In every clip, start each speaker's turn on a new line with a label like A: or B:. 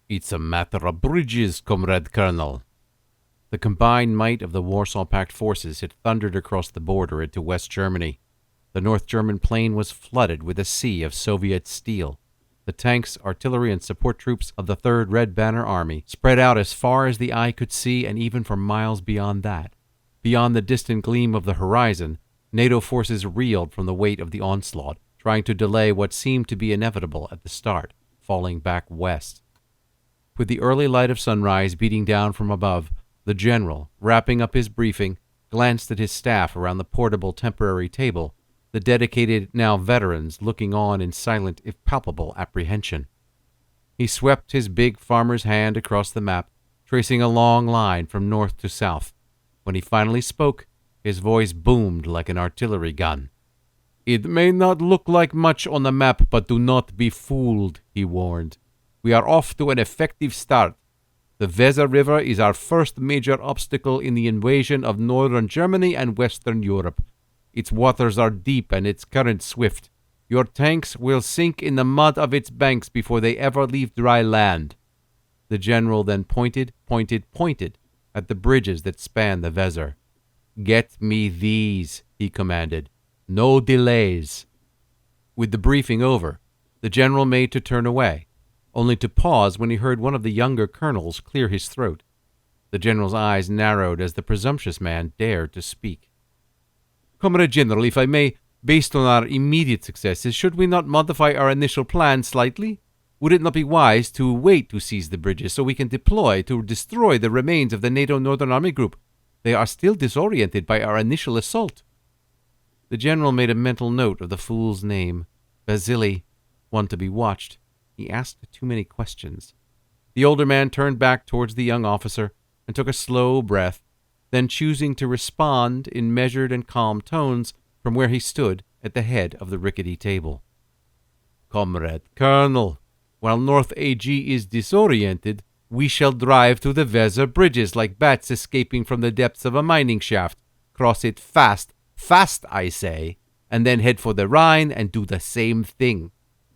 A: It's a matter of bridges, Comrade Colonel. The combined might of the Warsaw Pact forces had thundered across the border into West Germany. The North German plain was flooded with a sea of Soviet steel. The tanks, artillery, and support troops of the Third Red Banner Army spread out as far as the eye could see and even for miles beyond that. Beyond the distant gleam of the horizon, NATO forces reeled from the weight of the onslaught, trying to delay what seemed to be inevitable at the start, falling back west. With the early light of sunrise beating down from above, the general, wrapping up his briefing, glanced at his staff around the portable temporary table, the dedicated, now veterans looking on in silent, if palpable, apprehension. He swept his big farmer's hand across the map, tracing a long line from north to south. When he finally spoke, his voice boomed like an artillery gun. "It may not look like much on the map, but do not be fooled," he warned. "We are off to an effective start. The Weser River is our first major obstacle in the invasion of northern Germany and western Europe. Its waters are deep and its current swift. Your tanks will sink in the mud of its banks before they ever leave dry land." The general then pointed at the bridges that span the Weser. "Get me these," he commanded. "No delays." With the briefing over, the general made to turn away, only to pause when he heard one of the younger colonels clear his throat. The general's eyes narrowed as the presumptuous man dared to speak. "Comrade General, if I may, based on our immediate successes, should we not modify our initial plan slightly? Would it not be wise to wait to seize the bridges so we can deploy to destroy the remains of the NATO Northern Army Group? They are still disoriented by our initial assault." The general made a mental note of the fool's name. Vasily, one to be watched. He asked too many questions. The older man turned back towards the young officer and took a slow breath, then choosing to respond in measured and calm tones from where he stood at the head of the rickety table. "Comrade Colonel, while North AG is disoriented, we shall drive to the Weser bridges like bats escaping from the depths of a mining shaft, cross it fast, I say, and then head for the Rhine and do the same thing.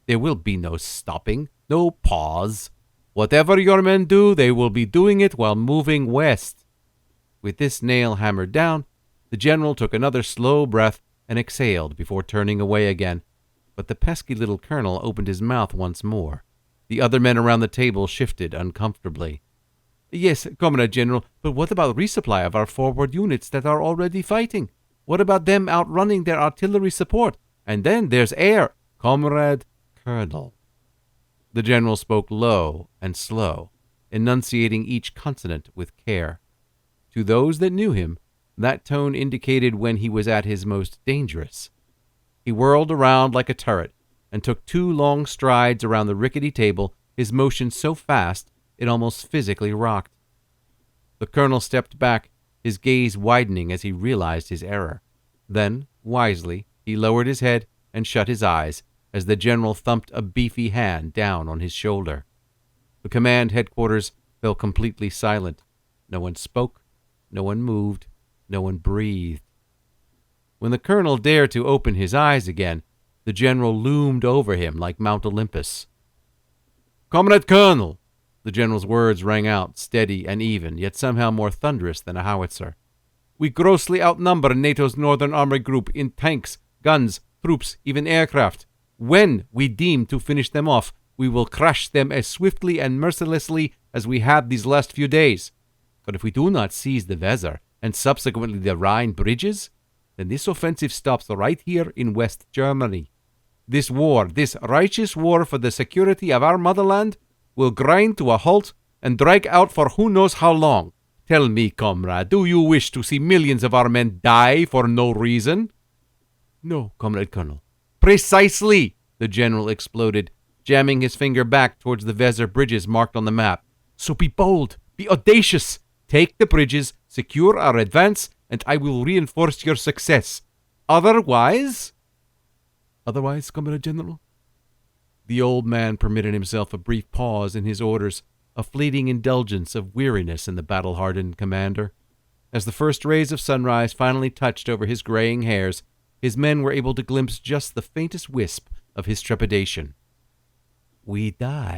A: There will be no stopping, no pause. Whatever your men do, they will be doing it while moving west." With this nail hammered down, the general took another slow breath and exhaled before turning away again. But the pesky little colonel opened his mouth once more. The other men around the table shifted uncomfortably. "Yes, Comrade General, but what about resupply of our forward units that are already fighting? What about them outrunning their artillery support? And then there's air." "Comrade Colonel." The general spoke low and slow, enunciating each consonant with care. To those that knew him, that tone indicated when he was at his most dangerous. He whirled around like a turret and took 2 long strides around the rickety table, his motion so fast it almost physically rocked. The colonel stepped back, his gaze widening as he realized his error. Then, wisely, he lowered his head and shut his eyes as the general thumped a beefy hand down on his shoulder. The command headquarters fell completely silent. No one spoke, no one moved, no one breathed. When the colonel dared to open his eyes again, the general loomed over him like Mount Olympus. "Comrade Colonel!" The general's words rang out, steady and even, yet somehow more thunderous than a howitzer. "We grossly outnumber NATO's Northern Army Group in tanks, guns, troops, even aircraft. When we deem to finish them off, we will crush them as swiftly and mercilessly as we have these last few days. But if we do not seize the Weser and subsequently the Rhine bridges, then this offensive stops right here in West Germany. This war, this righteous war for the security of our motherland, will grind to a halt and drag out for who knows how long. Tell me, comrade, do you wish to see millions of our men die for no reason?" "No, Comrade Colonel." "Precisely!" the general exploded, jamming his finger back towards the Weser bridges marked on the map. "So be bold, be audacious. Take the bridges, secure our advance, and I will reinforce your success. Otherwise—" "Otherwise, Comrade General?" The old man permitted himself a brief pause in his orders, a fleeting indulgence of weariness in the battle-hardened commander. As the first rays of sunrise finally touched over his graying hairs, his men were able to glimpse just the faintest wisp of his trepidation. "We die,"